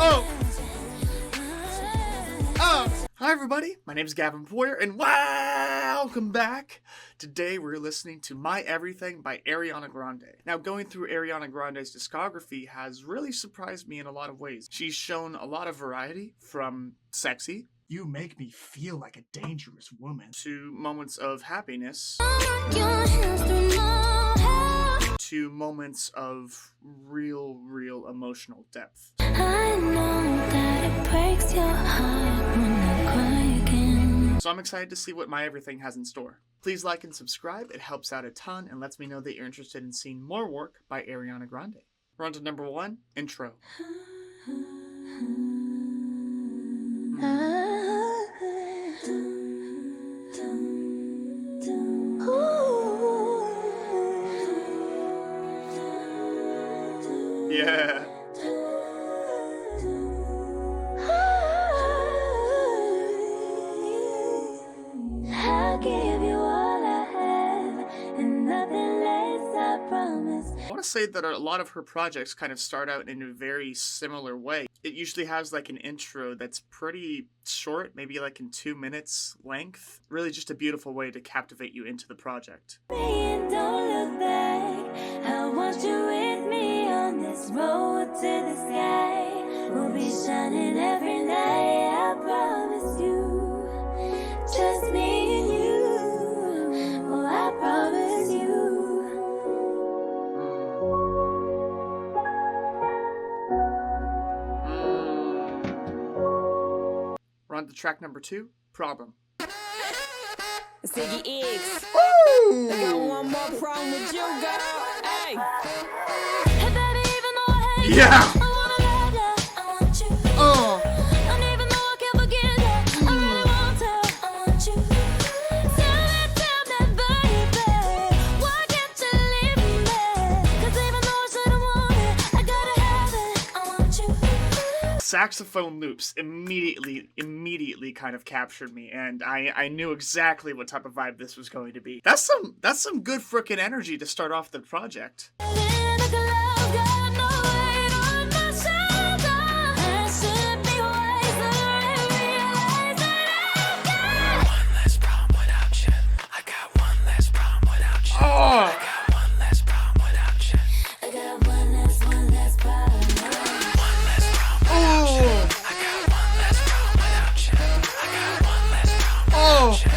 Oh! Hi everybody, my name is Gavin Poyer, and welcome back! Today we're listening to My Everything by Ariana Grande. Now, going through Ariana Grande's discography has really surprised me in a lot of ways. She's shown a lot of variety, from sexy, "You make me feel like a dangerous woman," to moments of happiness, to moments of real emotional depth. I know that it breaks your heart when I cry again. So I'm excited to see what My Everything has in store. Please like and subscribe, it helps out a ton and lets me know that you're interested in seeing more work by Ariana Grande. We're on to number 1, intro. Yeah. I'll give you all I have and nothing less, I promise. I want to say that a lot of her projects kind of start out in a very similar way. It usually has like an intro that's pretty short, maybe like in 2 minutes length. Really just a beautiful way to captivate you into the project. And don't look back. I want you with me on this road to the sky. We'll be shining every night, I promise you. Just me and you. Oh, I promise you. We're on to track number 2, Problem. Ziggy X. Ooh! I got one more problem with you, girl. Hey. Hey, baby, even though I hate Yeah! you, I wanna love you, I want you. And even though I can't forget you, I really want to, I want you. Tell me, baby, why can't you leave me? 'Cause even though I shouldn't want it, I gotta have it, I want you. Saxophone loops immediately kind of captured me, and I knew exactly what type of vibe this was going to be. That's some good frickin' energy to start off the project. Living like a love, got no weight on my shoulder. I should be wiser and realize that I've got One less problem without you. I got one less problem without you. Oh! I got one less problem without you. I got one less problem. One less problem without you. Oh! I got one less problem without you. I got one less problem Oh! without you.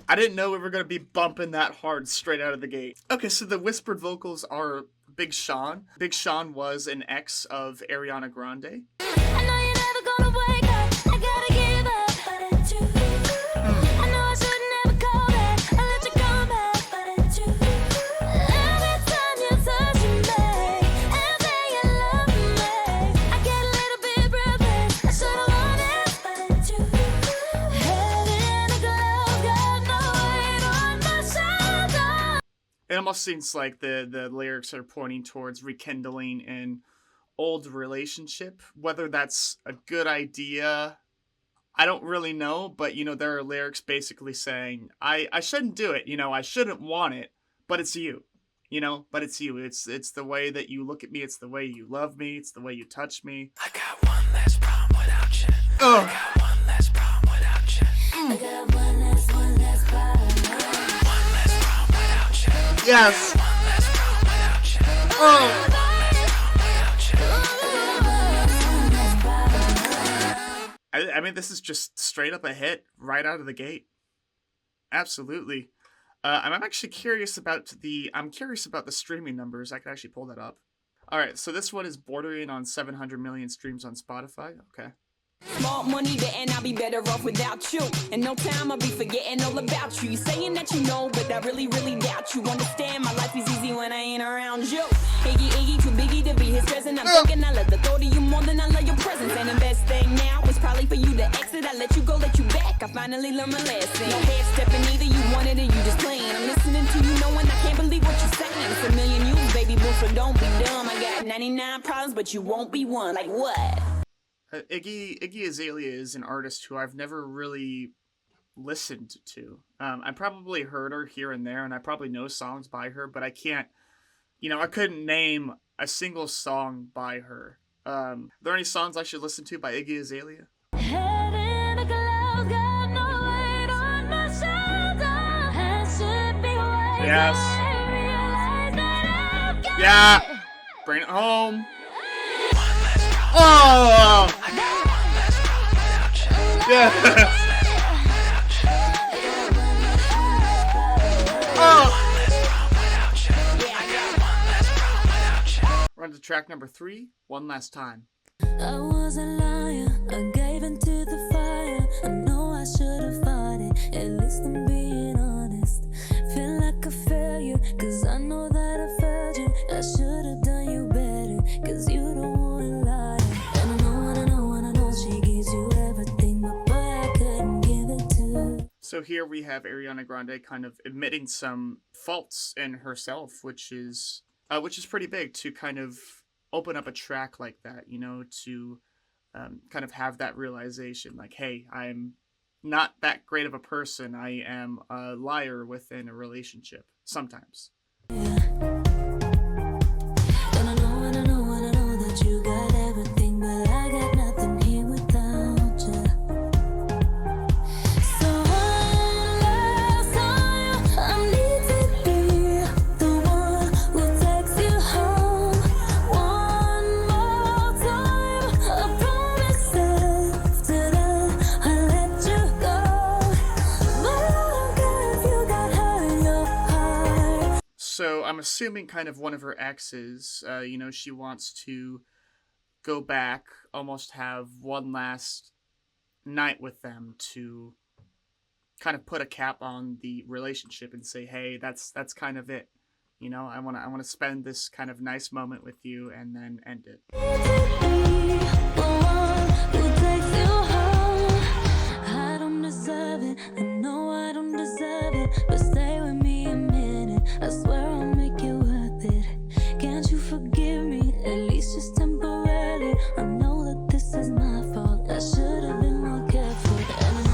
I didn't know we were going to be bumping that hard straight out of the gate. Okay, so the whispered vocals are Big Sean. Big Sean was an ex of Ariana Grande. I know you're never gonna wake up. I gotta give up, but it's you. I know I shouldn't ever call back. I let you come back, but it's you. Every time you touch me and say you love me, I get a little bit breathless. I should've known it, but it's you. Head in a glove, got no weight on my shoulder. It almost seems like the lyrics are pointing towards rekindling an old relationship. Whether that's a good idea, I don't really know, but there are lyrics basically saying, I shouldn't do it, I shouldn't want it, but it's you. But it's you. It's the way that you look at me, it's the way you love me, it's the way you touch me. I got one less problem without you. Ugh. I got one less problem without you. I got one less problem. One less problem without you. Yes. One less problem without you. Oh. I mean, this is just straight up a hit right out of the gate. Absolutely. I'm actually curious about the streaming numbers. I could actually pull that up. All right, so this one is bordering on 700 million streams on Spotify. Okay. More money there and I'll be better off without you. In no time I'll be forgetting all about you. You saying that you know, but I really doubt you. Understand my life is easy when I ain't around you. Iggy, too biggie to be his present. I'm thinking I love the thought of you more than I love your presence. And the best thing now is probably for you to exit. I let you go, let you back. I finally learned my lesson. No head stepping either, you wanted it, you just playing. I'm listening to you knowing I can't believe what you're saying. It's a million you, baby boo, so don't be dumb. I got 99 problems, but you won't be one. Like what? Iggy Azalea is an artist who I've never really listened to. I probably heard her here and there, and I probably know songs by her, but I can't, I couldn't name a single song by her. Are there any songs I should listen to by Iggy Azalea? Head in the clouds, got no weight on my shoulder. I should be wiser. Yes. Realize that I've got Yeah. it. Bring it home. Oh. Yeah. Oh. We're on to track number 3. One last time. I was a liar, I gave into the fire. I know I should have fought it, at least I'm being honest. Feel like a failure, cause I know that I failed you. I should have done you better, cause you don't wanna lie. And I know she gives you everything, but boy, I couldn't give it to her. So here we have Ariana Grande kind of admitting some faults in herself, which is pretty big to kind of open up a track like that, you know, to kind of have that realization, like, hey, I'm not that great of a person. I am a liar within a relationship sometimes. And I know that you got everything, but I got nothing here without you. So one last time, I need to be the one who takes you home. One more time, I promise after that I let you go. But I don't care if you got hurt in your heart. So I'm assuming kind of one of her exes, you know, she wants to go back, almost have one last night with them to kind of put a cap on the relationship and say, hey, that's kind of it. You know, I want to spend this kind of nice moment with you and then end it. I don't deserve it. I know I don't deserve it. But stay with me a minute. I swear I'll make it worth it. Can't you forgive me? At least just temporarily. I know that this is my fault. I should have been more careful. And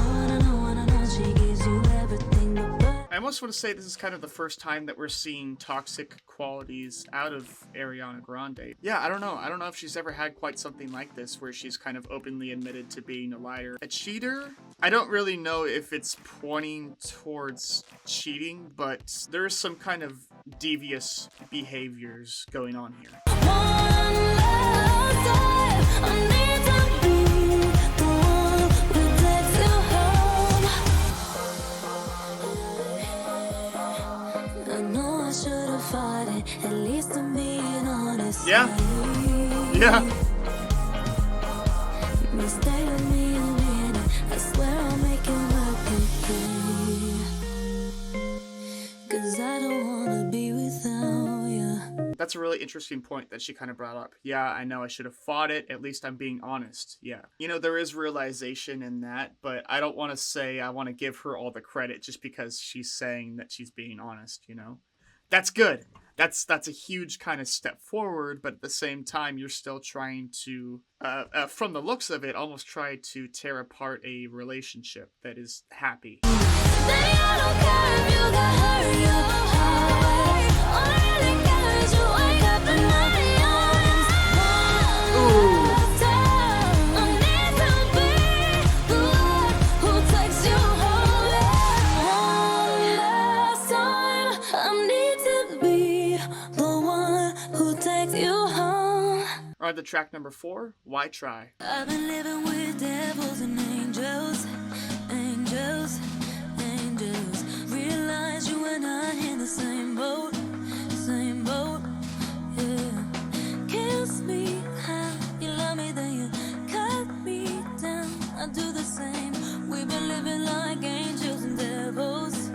I know she gives you everything. But I almost want to say this is kind of the first time that we're seeing toxic qualities out of Ariana Grande. Yeah, I don't know. I don't know if she's ever had quite something like this where she's kind of openly admitted to being a liar. A cheater? I don't really know if it's pointing towards cheating, but there's some kind of devious behaviors going on here. one last time, I need to be the one who takes you home. I know I should have fought it. At least I'm being honest. Yeah. Yeah. But stay with me a minute. I swear I'll make it work again. Cause I don't wanna be without you. That's a really interesting point that she kind of brought up. Yeah, I know I should have fought it. At least I'm being honest. Yeah. You know, there is realization in that, but I don't want to say I want to give her all the credit just because she's saying that she's being honest, you know? That's good. That's a huge kind of step forward, but at the same time, you're still trying to, from the looks of it, almost try to tear apart a relationship that is happy. Baby, I don't care if you got hurt in your heart. All I really care is you wake up in my arms. One last time, I need to be the one who takes you home. One last time, I need to be the one who takes you home. On to track number 4, Why Try? I've been living with devils and angels, angels, angels. Realize you and I in the same boat, yeah. Kiss me how you love me, then you cut me down. I do the same. We've been living like angels and devils,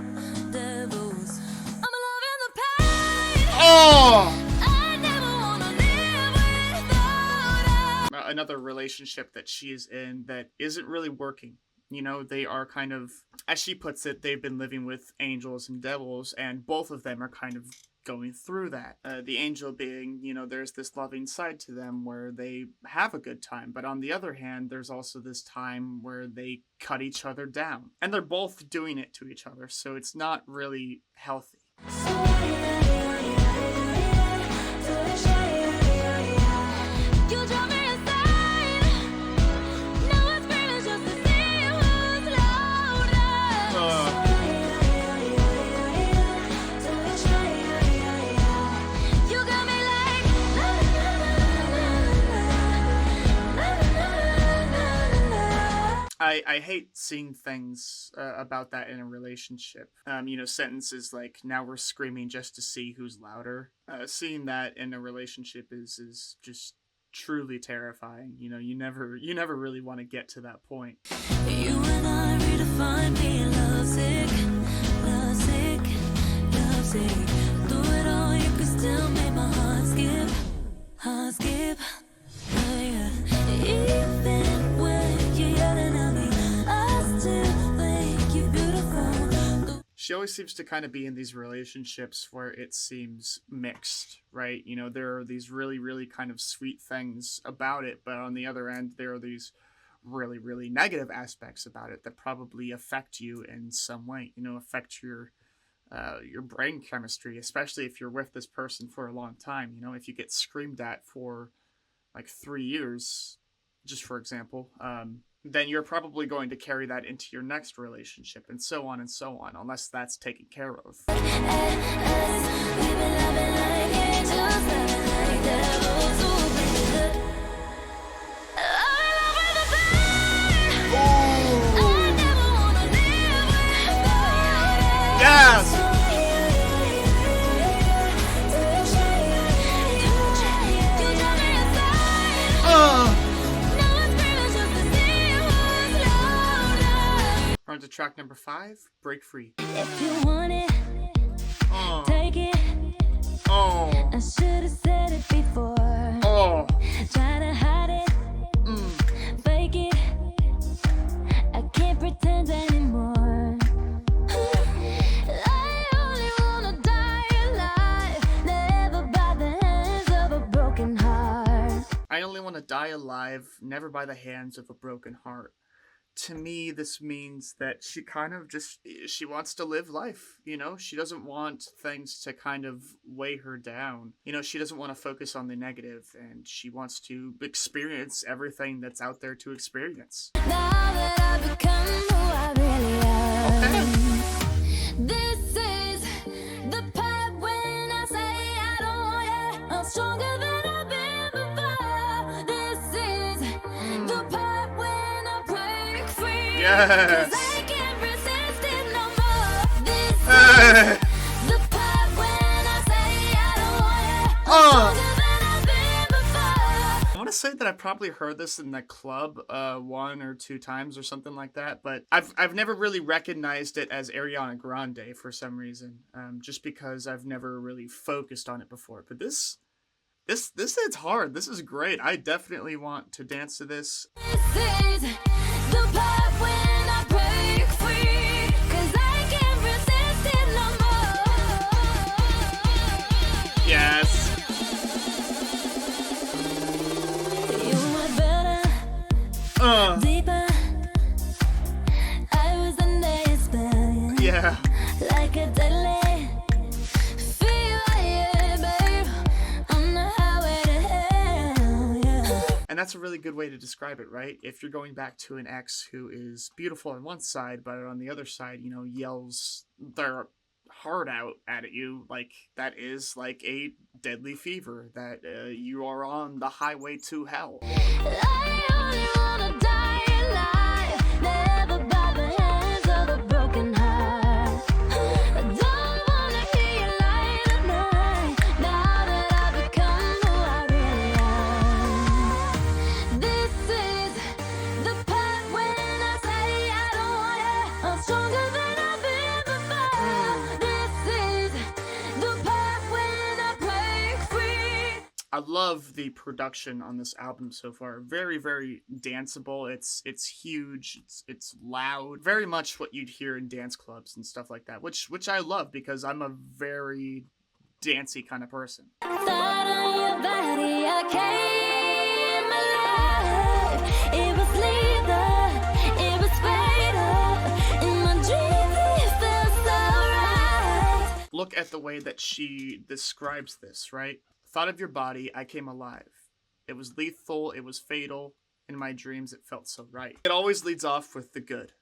devils. I'm loving the pain. Oh! I never wanna live without it. Another relationship that she is in that isn't really working. You know, they are kind of, as she puts it, they've been living with angels and devils, and both of them are kind of going through that. The angel being, you know, there's this loving side to them where they have a good time, but on the other hand, there's also this time where they cut each other down. And they're both doing it to each other, so it's not really healthy. So I hate seeing things about that in a relationship. Sentences like "now we're screaming just to see who's louder." Seeing that in a relationship is just truly terrifying. You never really want to get to that point. You and I redefine being lovesick, lovesick, lovesick. Through it all, you can still make my heart skip, heart skip. Oh, yeah. Even when you're yelling at me, I still think you're beautiful. She always seems to kind of be in these relationships where it seems mixed, right? There are these really, really kind of sweet things about it, but on the other end, there are these really, really negative aspects about it that probably affect you in some way, affect your brain chemistry, especially if you're with this person for a long time. If you get screamed at for like 3 years, just for example, then you're probably going to carry that into your next relationship, and so on, unless that's taken care of. We've been loving like angels, loving like devils. Ooh, baby, look. I'm in love with the pain. I never wanna live without it. Yes! On to track number 5, Break Free. If you want it, Oh, take it. oh, I should have said it before. oh. Try to hide it, fake it. I can't pretend anymore. I only wanna die alive, never by the hands of a broken heart. I only want to die alive, never by the hands of a broken heart. To me, this means that she kind of she wants to live life, She doesn't want things to kind of weigh her down. She doesn't want to focus on the negative, and she wants to experience everything that's out there to experience. Now that I've become who I really am. This is the part when I say I don't want it. I'm stronger than I've been before. This is the part when I break free. Yes! 'Cause I can't resist it no more. This is the part when I say I don't want it. I'm stronger than I've been before. I want to say that I probably heard this in the club 1 or 2 times or something like that, but I've never really recognized it as Ariana Grande for some reason, just because I've never really focused on it before. But this hits hard. This is great. I definitely want to dance to this. This is the part when I break free. 'Cause I can't resist it no more. Yes. You were better, deeper. I was under your spell, Yeah. like a deadly fever, yeah, babe. On the highway to hell, yeah. And that's a really good way to describe it, right? If you're going back to an ex who is beautiful on one side, but on the other side, yells their heart out at you, like that is like a deadly fever that you are on the highway to hell. I only wanna die alive, never by the hands of a broken heart. I don't wanna hear you lie tonight, now that I've become who I really am. This is the part when I say I don't want it. I'm stronger than I've been before. This is the part when I break free. I love the production on this album so far. Very, very danceable. It's huge. It's loud. Very much what you'd hear in dance clubs and stuff like that, which I love because I'm a very dancey kind of person. Thought on your body, I came alive. It was lethal, it was fatal. In my dreams, it felt so right. Look at the way that she describes this, right? Thought of your body, I came alive. It was lethal, it was fatal. In my dreams, it felt so right. It always leads off with the good,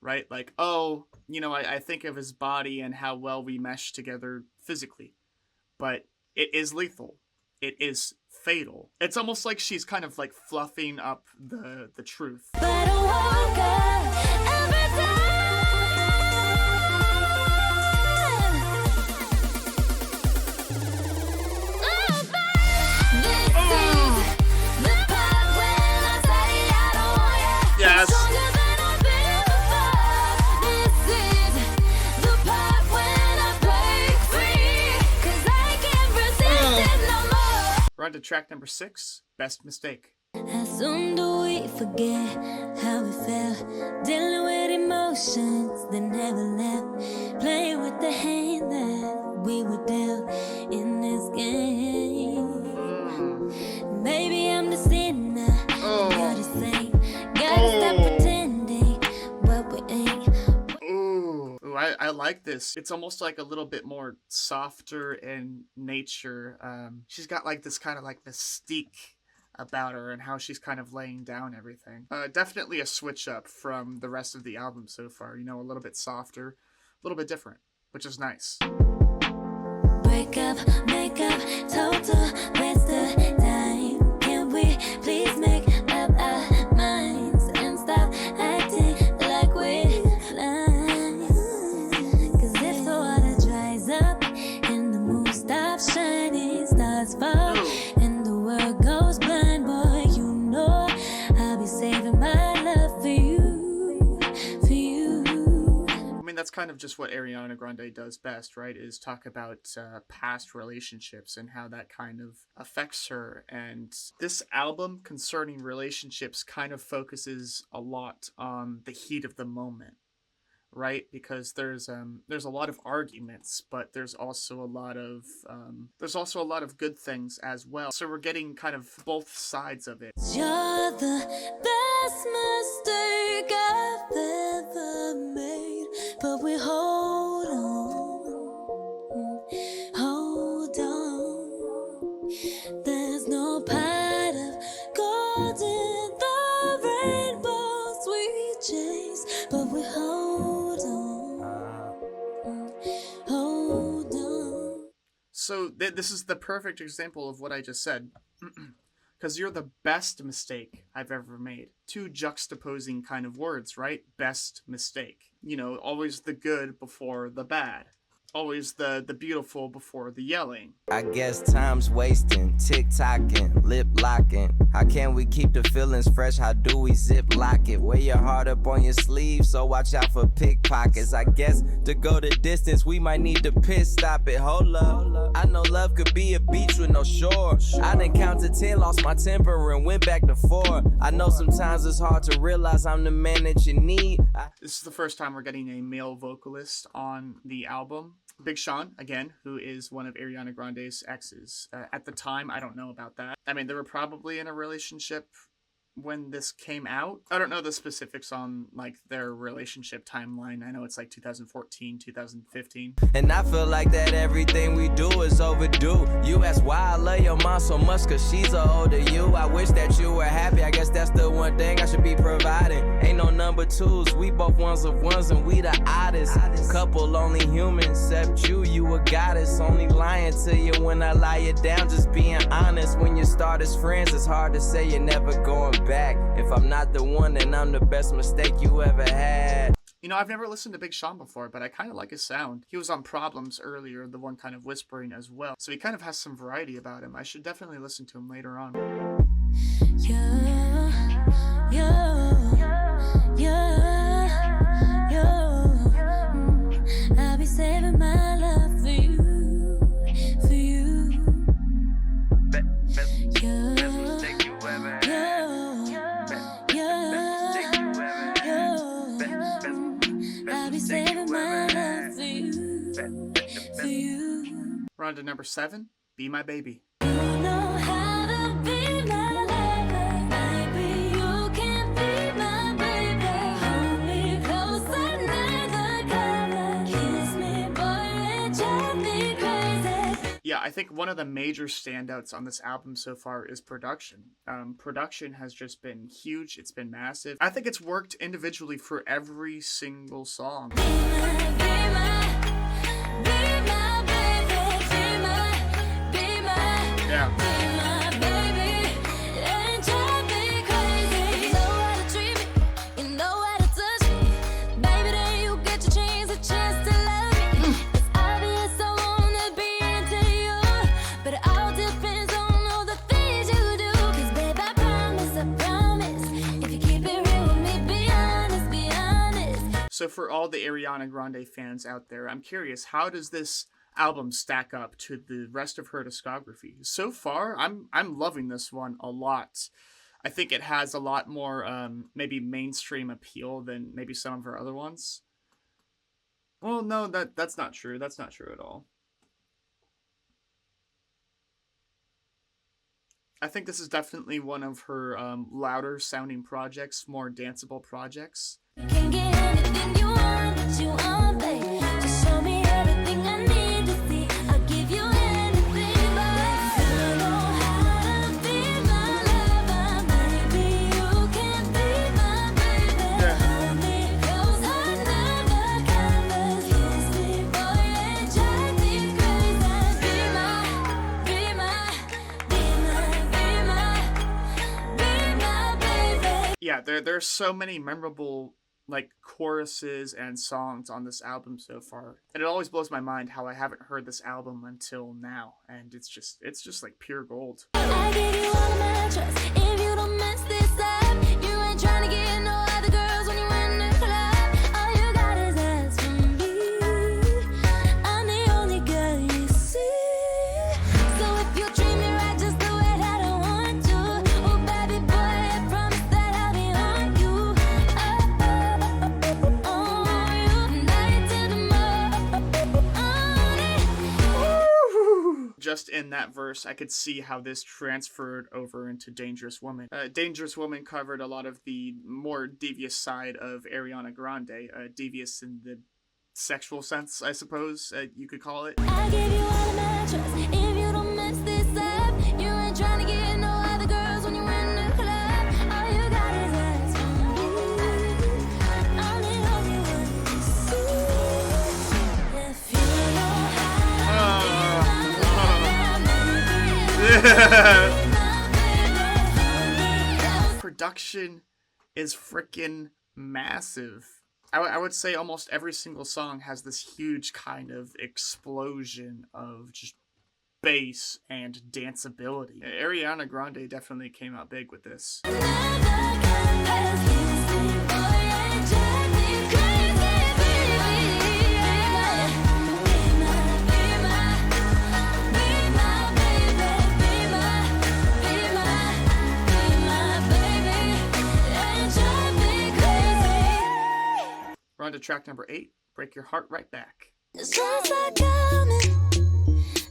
right? Like, I think of his body and how well we mesh together physically. But it is lethal. It is fatal. It's almost like she's kind of like fluffing up the truth. But I woke up every time. Oh, this is the part when I say I don't want you. Yes. Stronger than I've been before. This is the part when I break free. 'Cause I can't resist it no more. We're on to track number 6, Best Mistake. How soon do we forget how we felt? Dealing with emotions that never left. Playing with the hand that we were dealt in this game. Maybe I'm the sinner, you're the saint. Gotta stop pretending what we ain't. Ooh, I like this. It's almost like a little bit more softer in nature. She's got like this kind of like mystique about her and how she's kind of laying down everything. Definitely a switch up from the rest of the album so far. You know, a little bit softer, a little bit different, which is nice. Break up, make up, total waste of time. Can we please make up our minds and stop acting like we're blind? 'Cause if the water dries up and the moon stops shining, stars fall and the world goes blind, boy, you know I'll be saving my love for you, for you. I mean, that's kind of just what Ariana Grande does best, right? Is talk about past relationships and how that kind of affects her. And this album concerning relationships kind of focuses a lot on the heat of the moment, right? Because there's a lot of arguments, but there's also a lot of good things as well. So we're getting kind of both sides of it. You're the best mistake I've ever made, but we hold on. There's no pot of gold in the rainbows we chase, but we hold on. So this is the perfect example of what I just said. Because you're the best mistake I've ever made. Two juxtaposing kind of words, right? Best mistake. You know, always the good before the bad. Always the beautiful before the yelling. I guess time's wasting, tick-tocking, lip-locking. How can we keep the feelings fresh? How do we zip-lock it? Wear your heart up on your sleeve, so watch out for pickpockets. I guess to go the distance, we might need to piss stop it. Hold up, I know love could be a beach with no shore. I done counted 10, lost my temper, and went back to 4. I know sometimes it's hard to realize I'm the man that you need. This is the first time we're getting a male vocalist on the album. Big Sean, again, who is one of Ariana Grande's exes. At the time, I don't know about that. I mean, they were probably in a relationship when this came out. I don't know the specifics on like their relationship timeline. I know it's like 2014, 2015. And I feel like that everything we do is overdue. You ask why I love your mom so much, cause she's older you. I wish that you were happy, I guess that's the one thing I should be providing. Ain't no number twos, we both ones of ones and we the oddest. Couple only human, except you a goddess. Only lying to you when I lie you down, just being honest. When you start as friends, it's hard to say you're never going back. If I'm not the one, then I'm the best mistake you ever had. You know, I've never listened to Big Sean before, but I kind of like his sound. He was on Problems earlier, the one kind of whispering as well. So he kind of has some variety about him. I should definitely listen to him later on. I'll be saving my love for you, for you. Best mistake you ever had. I'll be saving my love for you, for you. We're on to number 7, Be My Baby. You know how to be my lover, baby. You can be my baby. Hold me close and never cover. Kiss me, boy, and drive me crazy. Yeah, I think one of the major standouts on this album so far is production. Production has just been huge. It's been massive. I think it's worked individually for every single song. Be my baby. Yeah. Be my baby. So for all the Ariana Grande fans out there, I'm curious, how does this album stack up to the rest of her discography? So far, I'm loving this one a lot. I think it has a lot more maybe mainstream appeal than maybe some of her other ones. Well, no, that's not true. That's not true at all. I think this is definitely one of her louder sounding projects, more danceable projects. You can get anything you want, what you want, babe. Just show me everything I need to see. I'll give you anything, but you know how to be my lover. Maybe you can be my baby. Hold me close under the covers. Kiss me, boy, and drive me crazy. Be my, be my, be my baby. Yeah, there's so many memorable like choruses and songs on this album so far, and it always blows my mind how I haven't heard this album until now, and it's just like pure gold. I give you all my trust. If you don't mess this up, you ain't trying to get no other girls when you in the club. All you got is ask for me. I'm the only girl you see. So if you treat me right just the way that I want to, oh baby boy, I promise that I'll be on you. On you, night till the morning. Just in that verse, I could see how this transferred over into Dangerous Woman. Dangerous Woman covered a lot of the more devious side of Ariana Grande, devious in the sexual sense, I suppose you could call it. I give you all my trust. If you don't mess this up, you ain't trying to get no other girls when you in the club. All you got is ask for me. I'm the only one you see. If you know how to Production is freaking massive. I would say almost every single song has this huge kind of explosion of just bass and danceability. Ariana Grande definitely came out big with this. We're on to track number 8, Break Your Heart Right Back. It's just like coming.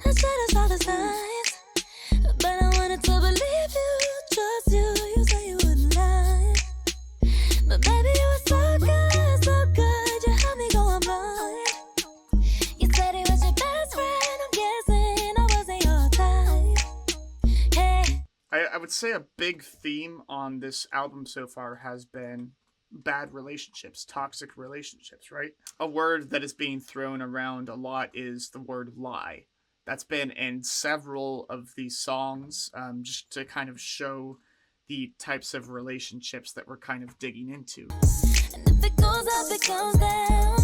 I said I saw the signs, but I wanted to believe you, trust you. You say you wouldn't lie, but baby you were so good, so good. You helped me go on blind. You said he was your best friend. I'm guessing I wasn't your type. Hey. I would say a big theme on this album so far has been bad relationships, toxic relationships, right? A word that is being thrown around a lot is the word lie. That's been in several of these songs, just to kind of show the types of relationships that we're kind of digging into. And if it goes up, it goes down.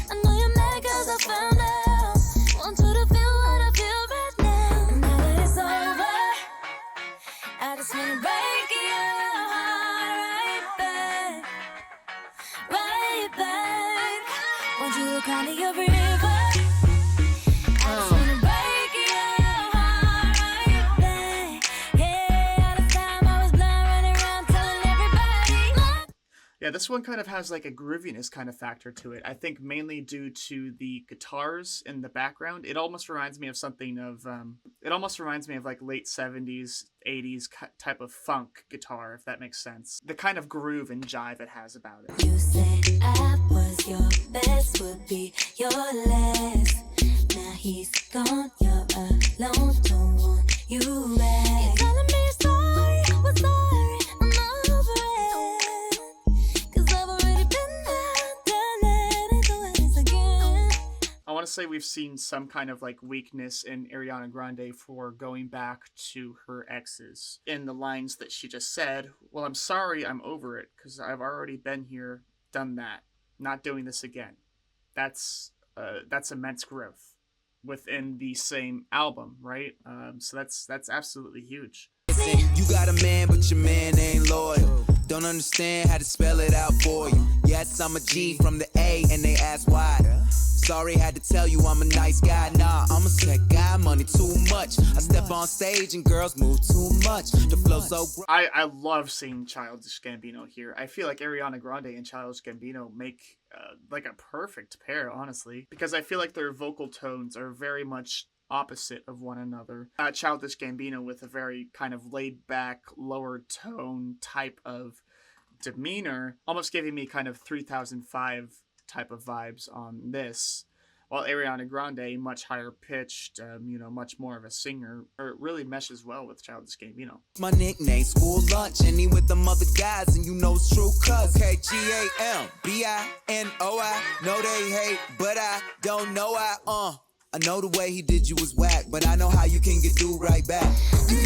I know you're mad 'cause I found out. Want you to feel what I feel right now. And now that it's over, I just wanna break your heart right back, right back. Want you to cry me a river. I just wanna break your heart right back. Yeah, all the time I was blind, running around telling everybody. Yeah, this one kind of has like a grooviness kind of factor to it. I think mainly due to the guitars in the background. It almost reminds me of something of, like late 70s, 80s type of funk guitar, if that makes sense. The kind of groove and jive it has about it. You said I was your best, would be your last. Now he's gone, you're alone, don't want you back. You're telling me you're sorry, well sorry, I'm over it. 'Cause I've already been there, done it, ain't doing this again. I want to say we've seen some kind of like weakness in Ariana Grande for going back to her exes. In the lines that she just said, well, I'm sorry, I'm over it, because I've already been here, done that, not doing this again. That's immense growth within the same album, right? So that's absolutely huge. You got a man, but your man ain't loyal. Don't understand how to spell it out for you. Yes, I'm a G from the A, and they ask why. Sorry, had to tell you I'm a nice guy. Nah, I'm a set guy, money too much. I step on stage and girls move too much. The flow so I love seeing Childish Gambino here. I feel like Ariana Grande and Childish Gambino make like a perfect pair, honestly, because I feel like their vocal tones are very much opposite of one another. Childish Gambino with a very kind of laid back, lower tone type of demeanor, almost giving me kind of 3005 type of vibes on this. While Ariana Grande, much higher pitched, much more of a singer, or it really meshes well with Childish Gambino. my nickname, school lunch, and he with them other guys, and you know it's true, cuz. Okay, Gambino. Know they hate, but I don't know I know the way he did you was whack, but I know how you can get do right back. Running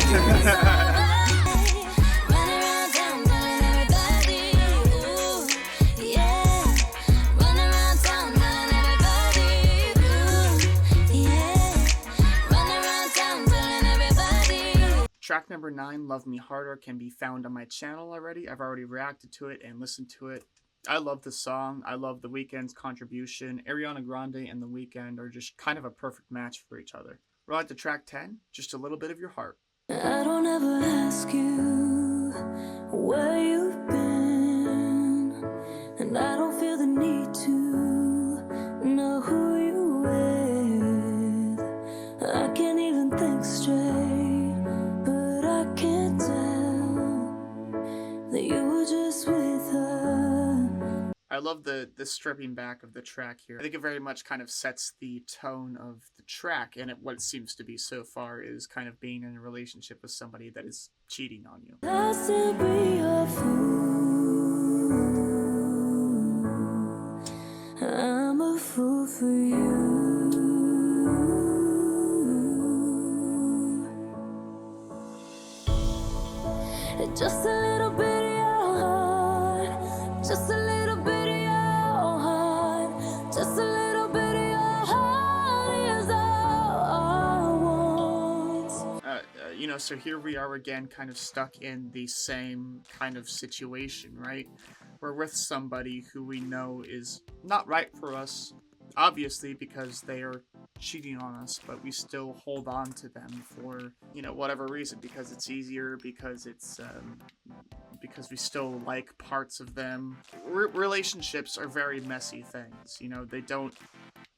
around town telling everybody, ooh, yeah. Running around town telling everybody, ooh, yeah. Running around town telling everybody. Track number 9, Love Me Harder, can be found on my channel already. I've already reacted to it and listened to it. I love the song. I love The Weeknd's contribution. Ariana Grande and The Weeknd are just kind of a perfect match for each other. We're on to track 10, Just a Little Bit of Your Heart. I don't ever ask you where you've been, and I don't feel the need to know who you with. I can't even think straight, but I can't tell that you were just with her. I love the stripping back of the track here. I think it very much kind of sets the tone of the track, and what it seems to be so far is kind of being in a relationship with somebody that is cheating on you. I'll still be a fool. I'm a fool for you. Just a little bit of your heart. Just a little bit of your heart. Just a little bit of your heart is all I want. So here we are again, kind of stuck in the same kind of situation, right? We're with somebody who we know is not right for us, obviously, because they are cheating on us, but we still hold on to them for, whatever reason, because it's easier, because it's, because we still like parts of them. Relationships are very messy things, they don't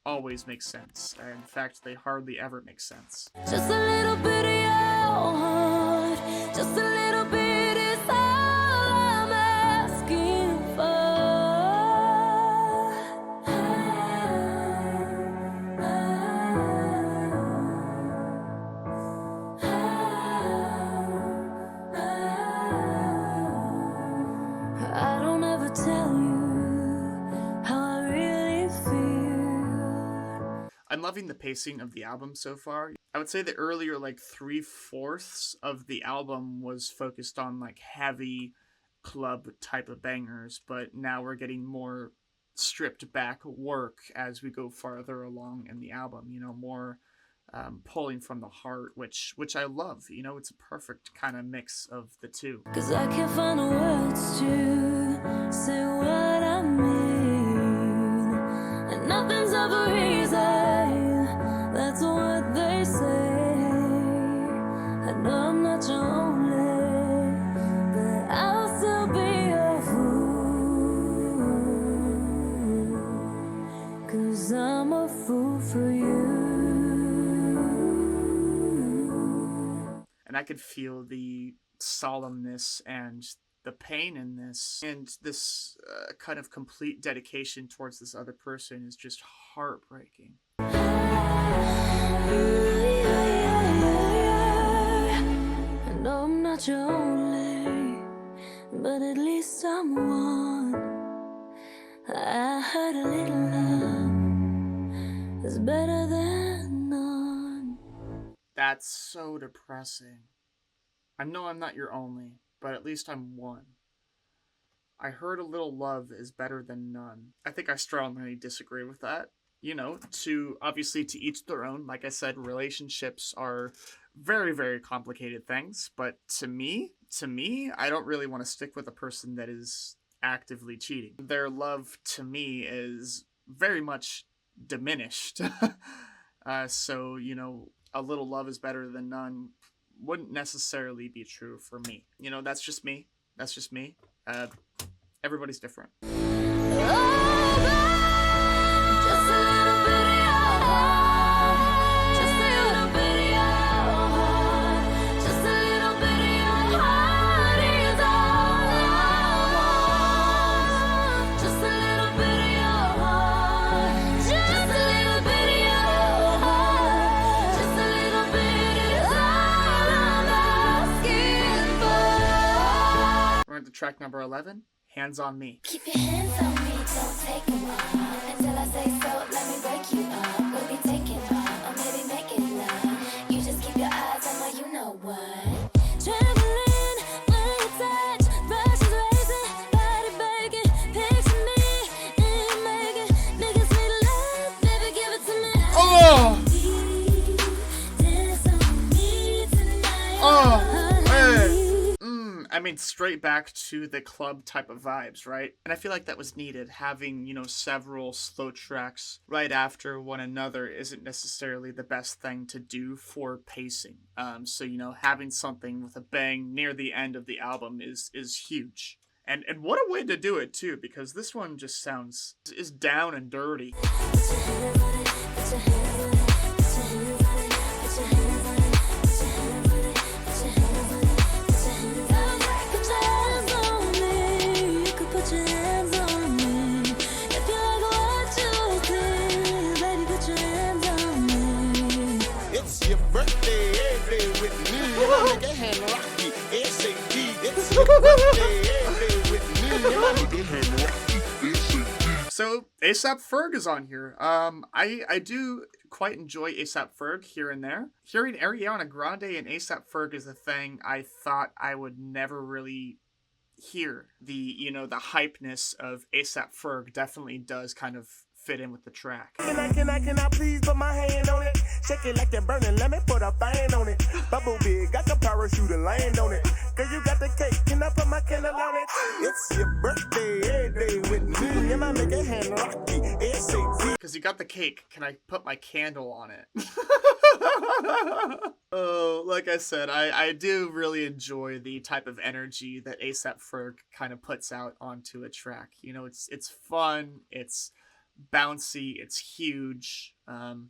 always make sense. In fact, they hardly ever make sense. Just a little bit of your heart, just a little bit is all I'm asking for. I don't ever tell you how I really feel. I'm loving the pacing of the album so far. I would say the earlier, like, 3/4 of the album was focused on, like, heavy club type of bangers, but now we're getting more stripped back work as we go farther along in the album, more pulling from the heart, which I love. It's a perfect kind of mix of the two. 'Cause I can't find the words to say what I mean, and nothing's ever easy, that's what they say. I know I'm not your only, but I'll still be a fool, 'cause I'm a fool for you. And I could feel the solemnness and the pain in this, and this kind of complete dedication towards this other person is just heartbreaking. I know I'm not your only, but at least I'm one. I heard a little love is better than none. That's so depressing. I know I'm not your only, but at least I'm one. I heard a little love is better than none. I think I strongly disagree with that. Obviously to each their own. Like I said, relationships are very, very complicated things, but to me, to me, I don't really want to stick with a person that is actively cheating. Their love to me is very much diminished. So, you know, a little love is better than none wouldn't necessarily be true for me. You know, that's just me. That's just me. Everybody's different. We're into track number 11, Hands on Me. Keep your hands on me, don't take them off. Until I say so, let me break you up. We'll be taking off, or maybe making love. You just keep your eyes on my you know what. Trembling when you touch, brushes racing, body breaking. Picture me in making, niggas need love, baby give it to me. Oh! Dance on me tonight. Oh! Hey! I mean, straight back to the club type of vibes, right? And I feel like that was needed. Having, you know, several slow tracks right after one another isn't necessarily the best thing to do for pacing. So, you know, having something with a bang near the end of the album is huge. And what a way to do it, too, because this one just is down and dirty. It's your birthday, every day with me. You might make a hand rocky, ASAP. It's your birthday, every day with me. You might make a hand rocky, ASAP. So ASAP Ferg is on here. I do quite enjoy ASAP Ferg here and there. Hearing Ariana Grande and ASAP Ferg is a thing I thought I would never really hear. The hypeness of ASAP Ferg definitely does kind of fit in with the track. Can I please put my hand on it? Shake it like you're burning, let me put a fan on it. Bubble big, got the parachute and land on it. Girl, you got the cake, can I put my candle on it? It's your birthday, every day with me. And I make a hand rocky, ASAP. Because you got the cake, can I put my candle on it? Oh, like I said, I do really enjoy the type of energy that ASAP Ferg kind of puts out onto a track. You know, it's fun, it's bouncy, it's huge.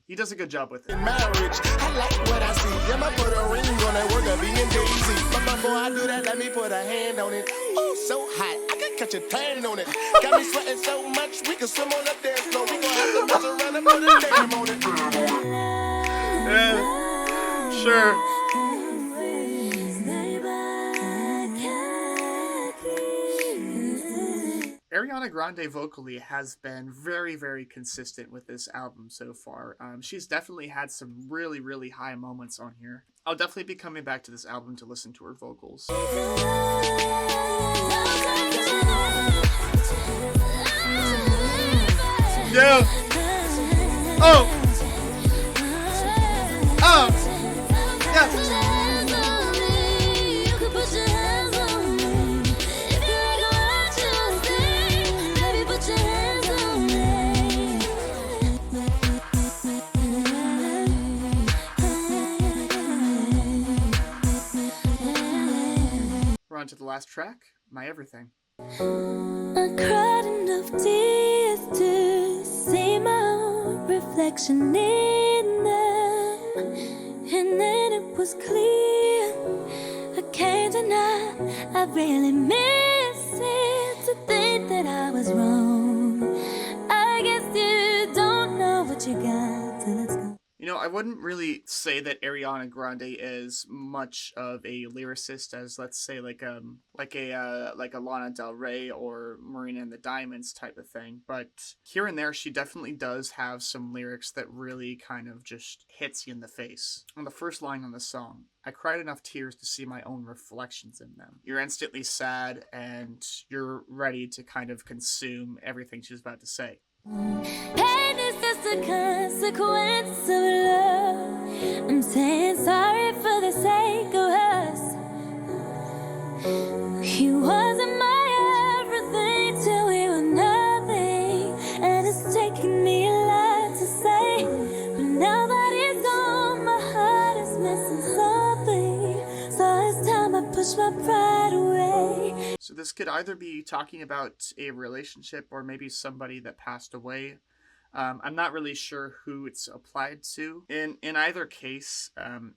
He does a good job with it. In marriage, I like what I see. I'ma put a ring on that word of being Daisy. But before I do that, let me put a hand on it. Oh, so hot, I can catch a tan on it. Got me sweating so much, we can swim on up there slow. We gon' have to mess around and put a name on it. Yeah, sure. Ariana Grande vocally has been very, very consistent with this album so far. She's definitely had some really, really high moments on here. I'll definitely be coming back to this album to listen to her vocals. Yeah. Oh. Oh. Yeah. We're on to the last track, My Everything. I cried enough tears to see my own reflection in them, and then it was clear I can't deny I really miss it. To think that I was wrong, I guess you don't know what you got till it's gone. You know, I wouldn't really say that Ariana Grande is much of a lyricist as, let's say, like a Lana Del Rey or Marina and the Diamonds type of thing. But here and there, she definitely does have some lyrics that really kind of just hits you in the face. On the first line on the song, I cried enough tears to see my own reflections in them. You're instantly sad and you're ready to kind of consume everything she's about to say. Pain is just a consequence of love. I'm saying sorry for the sake of us. He wasn't my everything till we were nothing, and it's taken me a lot to say. But now that he's gone, my heart is missing something. So it's time I push my pride away. So this could either be talking about a relationship or maybe somebody that passed away. I'm not really sure who it's applied to. In either case,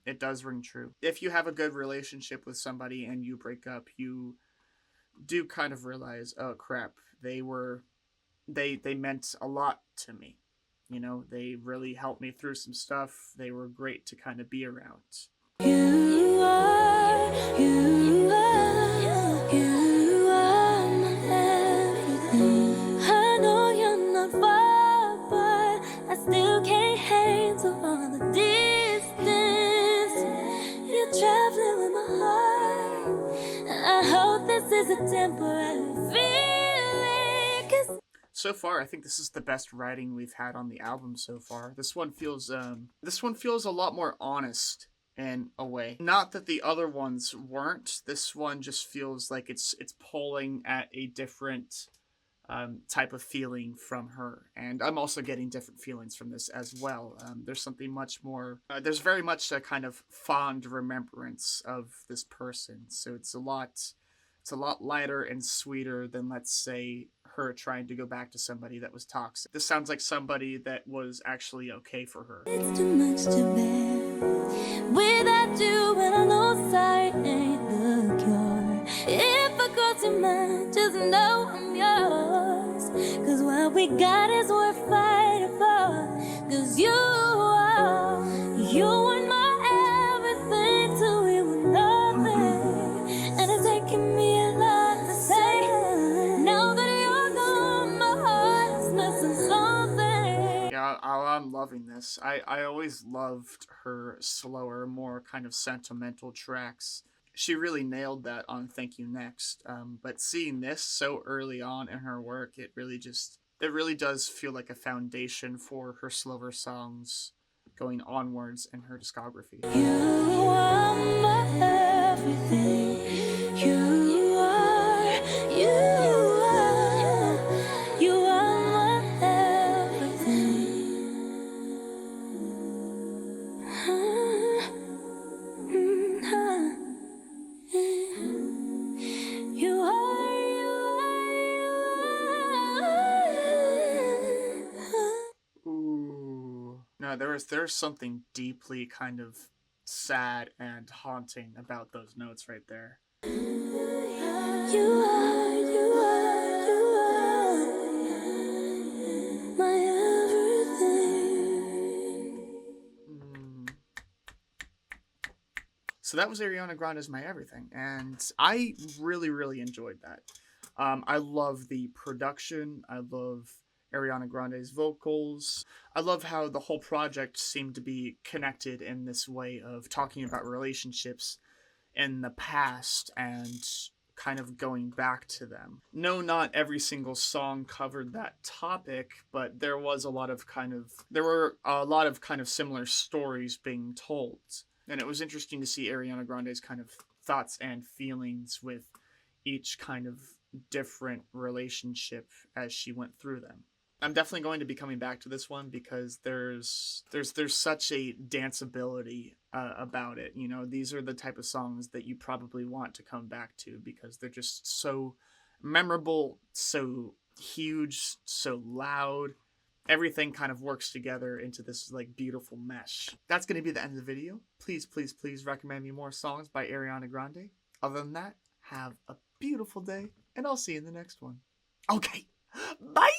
it does ring true. If you have a good relationship with somebody and you break up, you do kind of realize, oh crap, they meant a lot to me. You know, they really helped me through some stuff. They were great to kind of be around. You are my everything. I know you're not far, but I still can't handle all the distance. You're traveling with my heart. I hope this is a temporary feeling. 'Cause So far, I think this is the best writing we've had on the album so far. This one feels a lot more honest in a way. Not that the other ones weren't. This one just feels like it's pulling at a different type of feeling from her, and I'm also getting different feelings from this as well. There's something much more. There's very much a kind of fond remembrance of this person, so it's a lot lighter and sweeter than, let's say, her trying to go back to somebody that was toxic. This sounds like somebody that was actually okay for her. it's too much to bear. Without you, and I know sight ain't the cure. If I cross your mind, just know I'm yours. 'Cause what we got is worth fighting for. 'Cause you weren't my everything till we were nothing. And it's taking me a lot to say. Now that you're gone, my heart is missing something. Yeah, I'm loving this. I always loved her slower, more kind of sentimental tracks. She really nailed that on Thank You Next. But seeing this so early on in her work, it really does feel like a foundation for her slower songs going onwards in her discography. You are my everything. You are my everything. You are. Ooh. No, there's something deeply kind of sad and haunting about those notes right there. You are my everything. So that was Ariana Grande's My Everything, and I really, really enjoyed that. I love the production. I love Ariana Grande's vocals. I love how the whole project seemed to be connected in this way of talking about relationships in the past and kind of going back to them. No, not every single song covered that topic, but there were a lot of kind of similar stories being told. And it was interesting to see Ariana Grande's kind of thoughts and feelings with each kind of different relationship as she went through them. I'm definitely going to be coming back to this one because there's such a danceability about it. You know, these are the type of songs that you probably want to come back to because they're just so memorable, so huge, so loud. Everything kind of works together into this like beautiful mesh. That's going to be the end of the video. Please, please, please recommend me more songs by Ariana Grande. Other than that, have a beautiful day, and I'll see you in the next one. Okay, bye!